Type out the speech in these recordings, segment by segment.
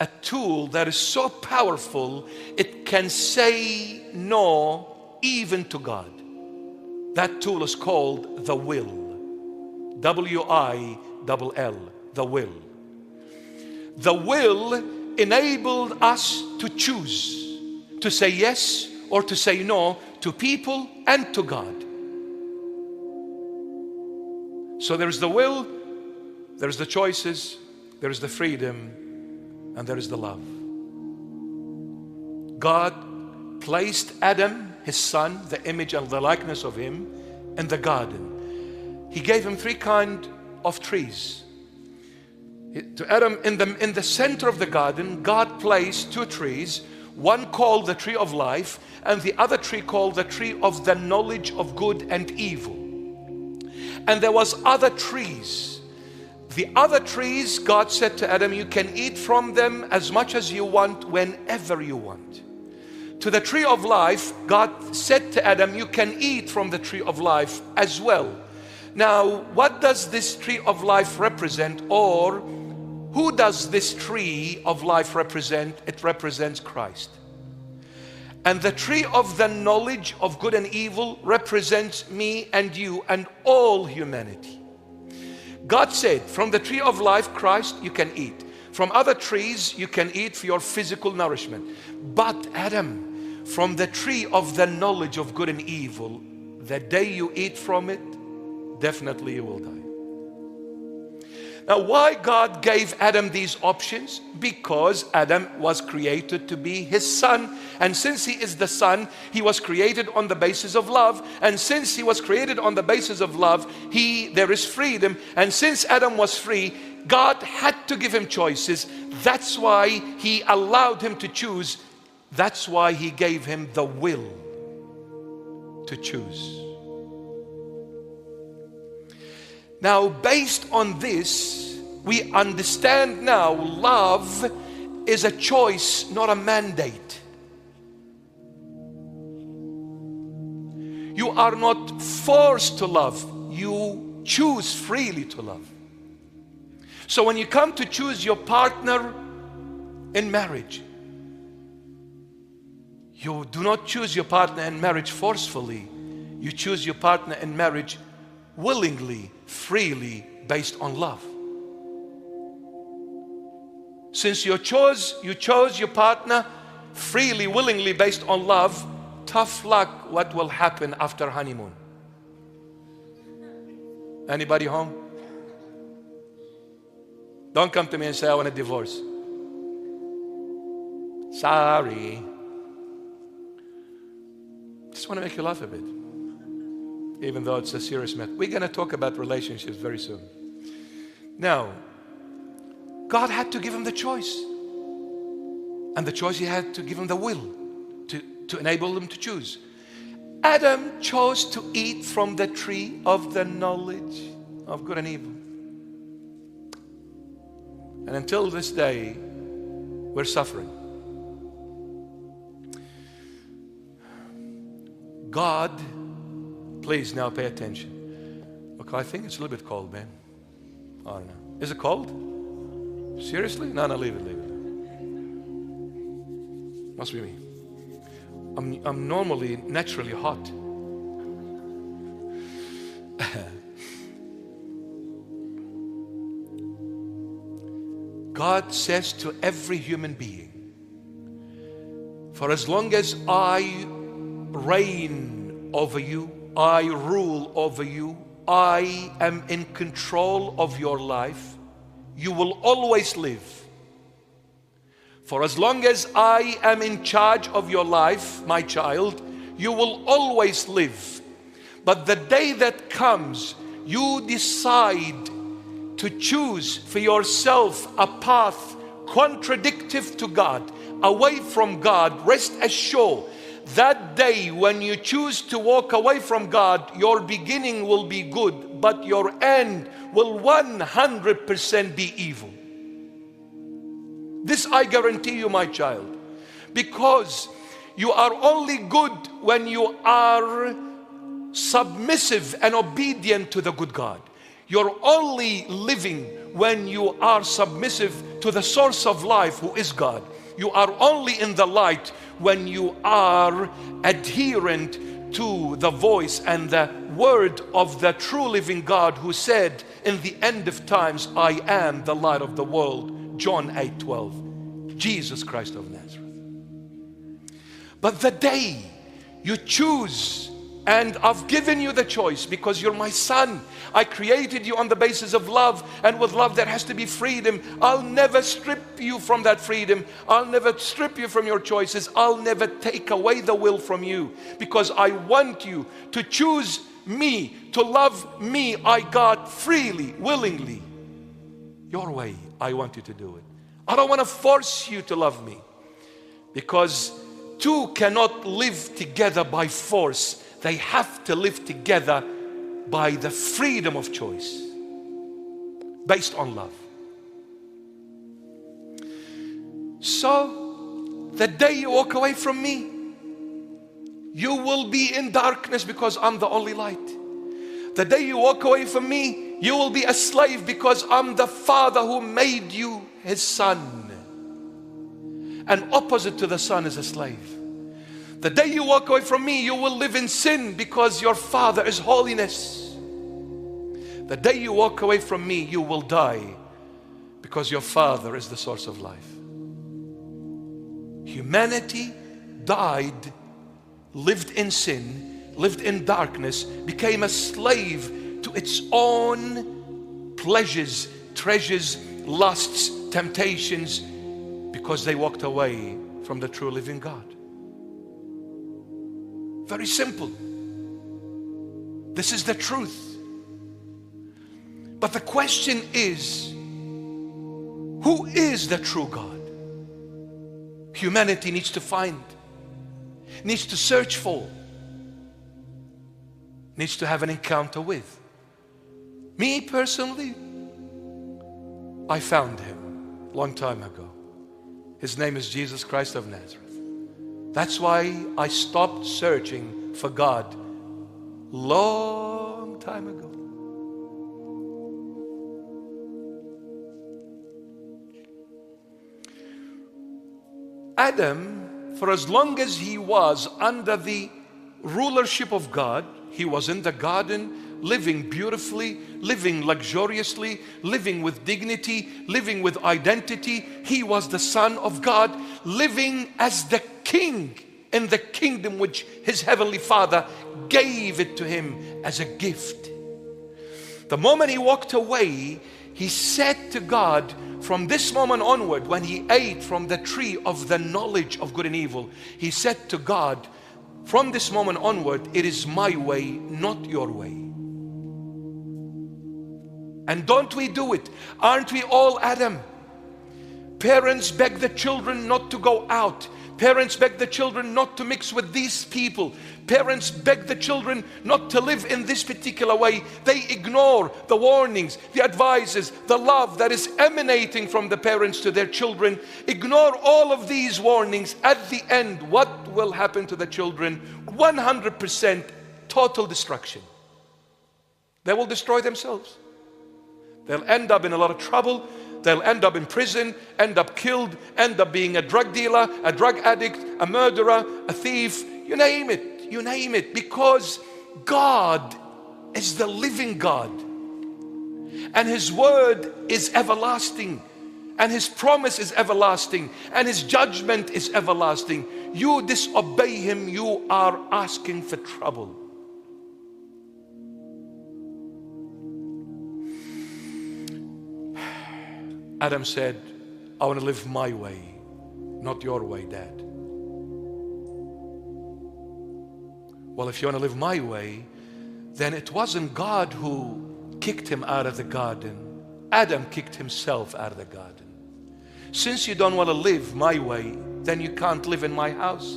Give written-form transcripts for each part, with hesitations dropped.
a tool that is so powerful, it can say no even to God. That tool is called the will. W-I-L-L, the will. The will enabled us to choose, to say yes or to say no to people and to God. So there's the will, there's the choices, there's the freedom, and there is the love. God placed Adam, his son, the image and the likeness of him, in the garden. He gave him 3 kinds of trees. To Adam, in the center of the garden, God placed 2 trees, one called the tree of life, and the other tree called the tree of the knowledge of good and evil. And there was other trees. The other trees, God said to Adam, you can eat from them as much as you want, whenever you want. To the tree of life, God said to Adam, you can eat from the tree of life as well. Now, what does this tree of life represent, or who does this tree of life represent? It represents Christ. And the tree of the knowledge of good and evil represents me and you and all humanity. God said, from the tree of life, Christ, you can eat. From other trees, you can eat for your physical nourishment. But Adam, from the tree of the knowledge of good and evil, the day you eat from it, definitely you will die. Now, why God gave Adam these options? Because Adam was created to be his son. And since he is the son, he was created on the basis of love. And since he was created on the basis of love, there is freedom. And since Adam was free, God had to give him choices. That's why he allowed him to choose. That's why he gave him the will to choose. Now, based on this, we understand now love is a choice, not a mandate. You are not forced to love. You choose freely to love. So when you come to choose your partner in marriage, you do not choose your partner in marriage forcefully. You choose your partner in marriage willingly, freely, based on love. Since you chose your partner freely, willingly, based on love, tough luck what will happen after honeymoon. Anybody home? Don't come to me and say, I want a divorce. Sorry. Just want to make you laugh a bit, even though it's a serious matter. We're going to talk about relationships very soon. Now, God had to give him the choice. And the choice, he had to give him the will to enable him to choose. Adam chose to eat from the tree of the knowledge of good and evil. And until this day, we're suffering. God, please now pay attention. Okay, I think it's a little bit cold, man. I don't know. Is it cold? Seriously? No, leave it. Must be me. I'm normally naturally hot. God says to every human being, for as long as I reign over you, I rule over you, I am in control of your life, you will always live. For as long as I am in charge of your life, my child, you will always live. But the day that comes, you decide to choose for yourself a path contradictive to God, away from God, rest assured, that day when you choose to walk away from God, your beginning will be good, but your end will 100% be evil. This I guarantee you, my child, because you are only good when you are submissive and obedient to the good God. You're only living when you are submissive to the source of life, who is God. You are only in the light when you are adherent to the voice and the word of the true living God, who said in the end of times, I am the light of the world. John 8:12. Jesus Christ of Nazareth. But the day you choose, and I've given you the choice because you're my son. I created you on the basis of love, and with love there has to be freedom. I'll never strip you from that freedom. I'll never strip you from your choices. I'll never take away the will from you, because I want you to choose me, to love me, God, freely, willingly. Your way, I want you to do it. I don't want to force you to love me, because two cannot live together by force. They have to live together by the freedom of choice, based on love. So, the day you walk away from me, you will be in darkness, because I'm the only light. The day you walk away from me, you will be a slave, because I'm the Father who made you His son. And opposite to the son is a slave. The day you walk away from me, you will live in sin, because your Father is holiness. The day you walk away from me, you will die, because your Father is the source of life. Humanity died, lived in sin, lived in darkness, became a slave to its own pleasures, treasures, lusts, temptations, because they walked away from the true living God. Very simple. This is the truth. But the question is, who is the true God? Humanity needs to find, needs to search for, needs to have an encounter with. Me personally, I found Him a long time ago. His name is Jesus Christ of Nazareth. That's why I stopped searching for God long time ago. Adam, for as long as he was under the rulership of God, he was in the garden, living beautifully, living luxuriously, living with dignity, living with identity. He was the Son of God, living as the King in the kingdom which his Heavenly Father gave it to him as a gift. The moment he walked away, he said to God, from this moment onward, when he ate from the tree of the knowledge of good and evil, he said to God, from this moment onward, it is my way, not your way. And don't we do it? Aren't we all Adam? Parents beg the children not to go out. Parents beg the children not to mix with these people. Parents beg the children not to live in this particular way. They ignore the warnings, the advices, the love that is emanating from the parents to their children. Ignore all of these warnings. At the end, what will happen to the children? 100% total destruction. They will destroy themselves. They'll end up in a lot of trouble. They'll end up in prison, end up killed, end up being a drug dealer, a drug addict, a murderer, a thief, you name it, because God is the living God. And His word is everlasting, and His promise is everlasting, and His judgment is everlasting. You disobey Him, you are asking for trouble. Adam said, I want to live my way, not your way, Dad. Well, if you want to live my way, then it wasn't God who kicked him out of the garden. Adam kicked himself out of the garden. Since you don't want to live my way, then you can't live in my house.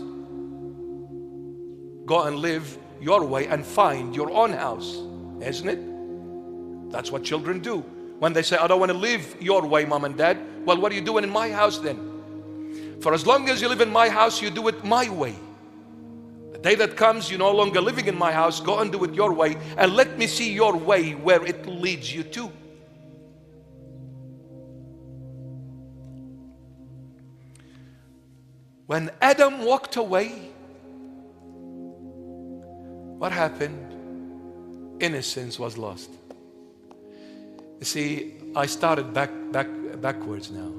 Go and live your way and find your own house, isn't it? That's what children do. When they say, I don't want to live your way, Mom and Dad, well, what are you doing in my house then? For as long as you live in my house, you do it my way. The day that comes, you're no longer living in my house, go and do it your way, and let me see your way where it leads you to. When Adam walked away, what happened? Innocence was lost. You see, I started backwards now.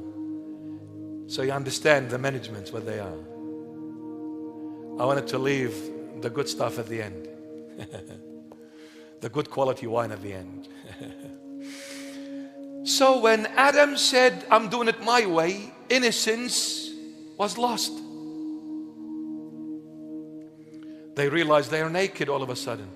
So you understand the managements, what they are. I wanted to leave the good stuff at the end. The good quality wine at the end. So when Adam said, I'm doing it my way, innocence was lost. They realized they are naked all of a sudden.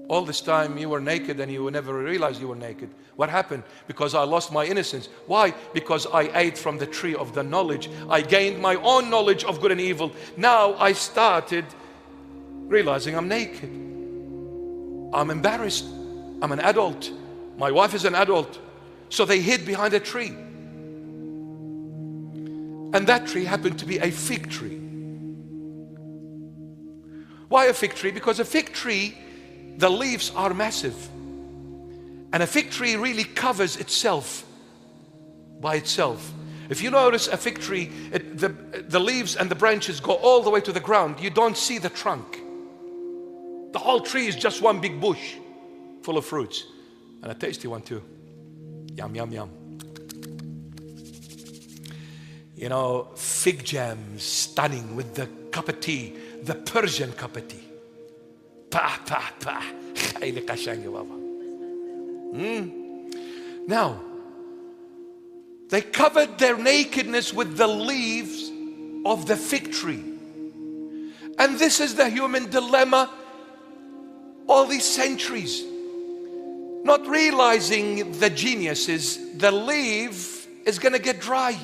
All this time you were naked and you never realized you were naked. What happened? Because I lost my innocence. Why? Because I ate from the tree of the knowledge. I gained my own knowledge of good and evil. Now I started realizing I'm naked. I'm embarrassed. I'm an adult. My wife is an adult. So they hid behind a tree. And that tree happened to be a fig tree. Why a fig tree? Because a fig tree, the leaves are massive. And a fig tree really covers itself by itself. If you notice a fig tree, the leaves and the branches go all the way to the ground. You don't see the trunk. The whole tree is just one big bush full of fruits. And a tasty one too. Yum, yum, yum. You know, fig jam, stunning with the cup of tea, the Persian cup of tea. Pa, pa, pa. Now, they covered their nakedness with the leaves of the fig tree. And this is the human dilemma all these centuries. Not realizing the genius is the leaf is going to get dry.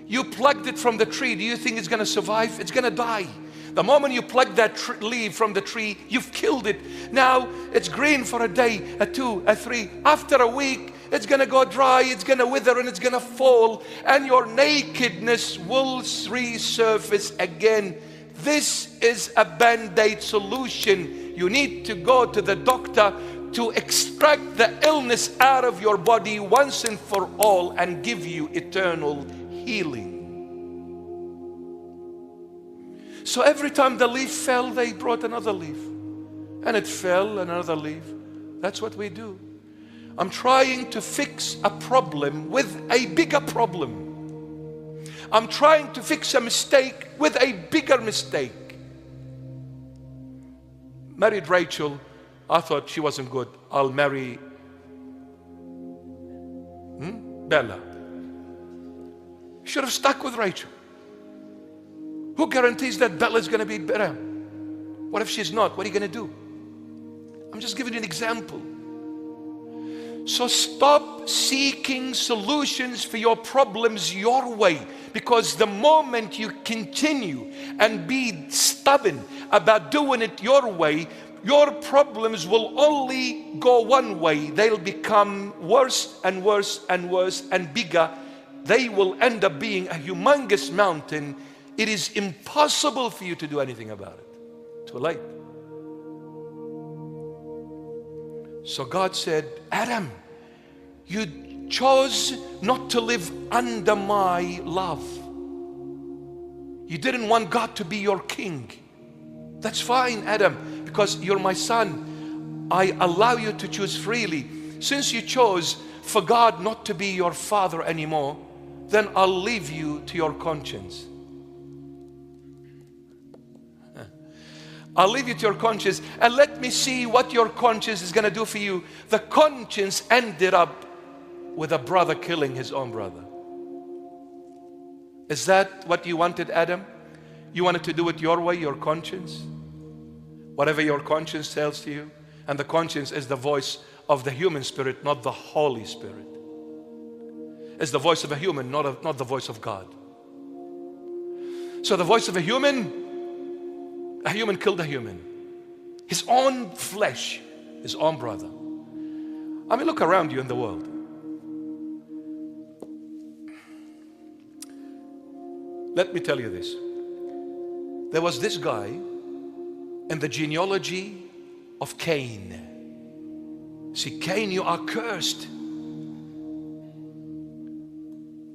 You plucked it from the tree. Do you think it's going to survive? It's going to die. The moment you pluck that leaf from the tree, you've killed it. Now it's green for a day, a two, a three. After a week, it's going to go dry, it's going to wither, and it's going to fall. And your nakedness will resurface again. This is a band-aid solution. You need to go to the doctor to extract the illness out of your body once and for all and give you eternal healing. So every time the leaf fell, they brought another leaf. And it fell, another leaf. That's what we do. I'm trying to fix a problem with a bigger problem. I'm trying to fix a mistake with a bigger mistake. Married Rachel. I thought she wasn't good. I'll marry Bella. Should have stuck with Rachel. Who guarantees that Bella is going to be better? What if she's not? What are you going to do? I'm just giving you an example. So stop seeking solutions for your problems your way, because the moment you continue and be stubborn about doing it your way, your problems will only go one way. They'll become worse and worse and worse and bigger. They will end up being a humongous mountain. It is impossible for you to do anything about it. Too late. So God said, Adam, you chose not to live under my love. You didn't want God to be your king. That's fine, Adam, because you're my son. I allow you to choose freely. Since you chose for God not to be your father anymore, then I'll leave you to your conscience. I'll leave you to your conscience and let me see what your conscience is going to do for you. The conscience ended up with a brother killing his own brother. Is that what you wanted, Adam? You wanted to do it your way, your conscience? Whatever your conscience tells to you. And the conscience is the voice of the human spirit, not the Holy Spirit. It's the voice of a human, not the voice of God. So the voice of a human killed a human. His own flesh, his own brother. I mean, look around you in the world. Let me tell you this. There was this guy in the genealogy of Cain. See, Cain, you are cursed.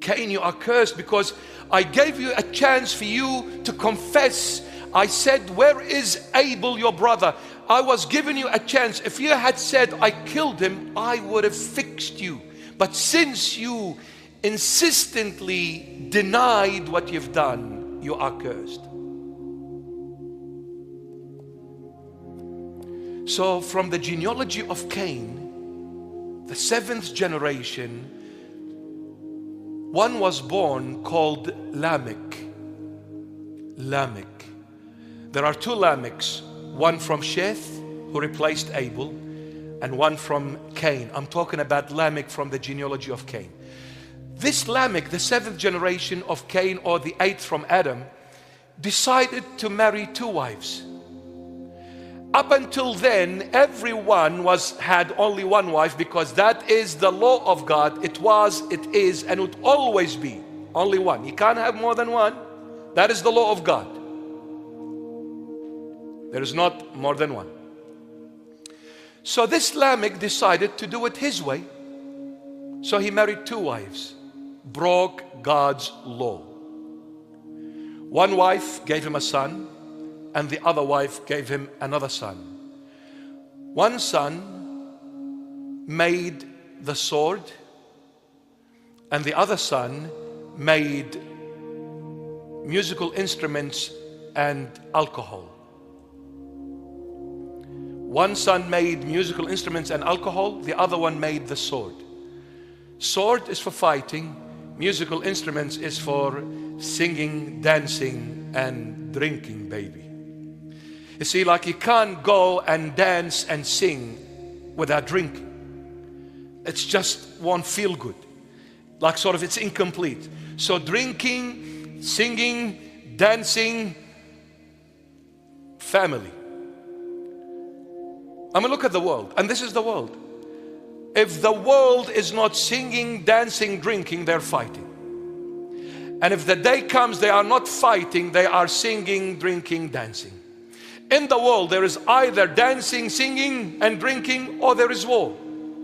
Cain, you are cursed because I gave you a chance for you to confess. I said, where is Abel, your brother? I was giving you a chance. If you had said, I killed him, I would have fixed you. But since you insistently denied what you've done, you are cursed. So from the genealogy of Cain, the 7th generation, one was born called Lamech. Lamech. There are 2 Lamechs, one from Sheth, who replaced Abel, and one from Cain. I'm talking about Lamech from the genealogy of Cain. This Lamech, the 7th generation of Cain, or the 8th from Adam, decided to marry 2 wives. Up until then, everyone had only 1 wife, because that is the law of God. It was, it is, and it will always be only 1. You can't have more than 1. That is the law of God. There is not more than 1. So this Lamech decided to do it his way. So he married 2 wives, broke God's law. One wife gave him a son, and the other wife gave him another son. One son made the sword, and the other son made musical instruments and alcohol. One son made musical instruments and alcohol, the other one made the sword. Sword is for fighting, musical instruments is for singing, dancing, and drinking, baby. You see, like you can't go and dance and sing without drinking. It's just won't feel good. Like sort of it's incomplete. So drinking, singing, dancing, family. I mean, look at the world, and this is the world. If the world is not singing, dancing, drinking, they're fighting. And if the day comes they are not fighting, they are singing, drinking, dancing. In the world there is either dancing, singing and drinking, or there is war.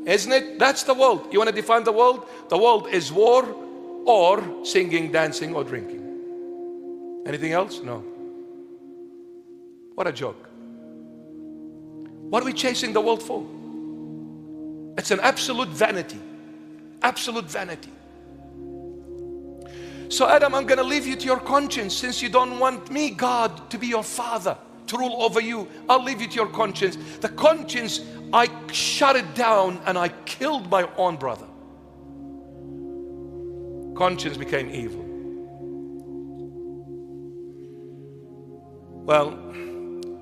Isn't it? That's the world. You want to define the world? The world is war or singing, dancing or drinking. Anything else? No. What a joke. What are we chasing the world for? It's an absolute vanity. Absolute vanity. So Adam, I'm going to leave you to your conscience. Since you don't want me, God, to be your father, to rule over you, I'll leave you to your conscience. The conscience, I shut it down and I killed my own brother. Conscience became evil. Well,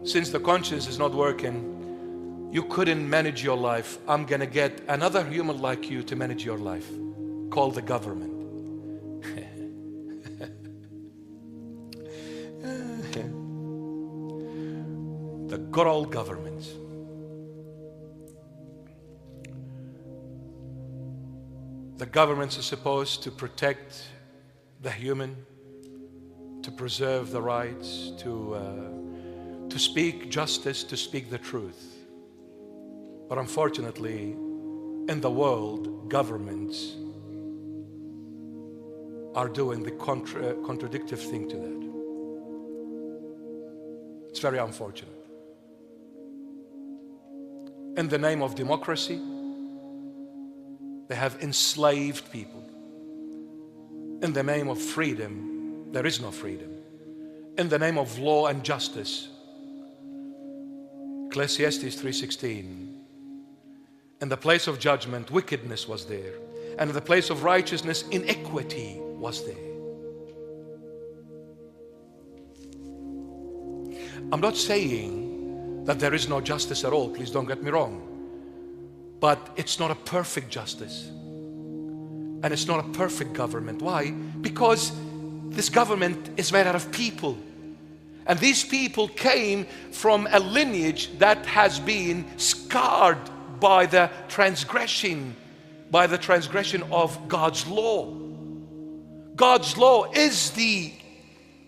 since the conscience is not working, you couldn't manage your life. I'm going to get another human like you to manage your life, called the government. The good old government. The governments are supposed to protect the human, to preserve the rights, to speak justice, to speak the truth. But unfortunately, in the world, governments are doing the contradictive thing to that. It's very unfortunate. In the name of democracy, they have enslaved people. In the name of freedom, there is no freedom. In the name of law and justice, Ecclesiastes 3:16, in the place of judgment, wickedness was there. And in the place of righteousness, iniquity was there. I'm not saying that there is no justice at all. Please don't get me wrong. But it's not a perfect justice. And it's not a perfect government. Why? Because this government is made out of people. And these people came from a lineage that has been scarred by the transgression of God's law. God's law is the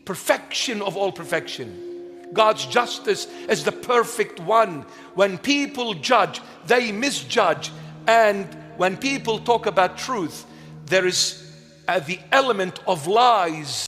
perfection of all perfection. God's justice is the perfect one. When people judge, they misjudge. And when people talk about truth, there is the element of lies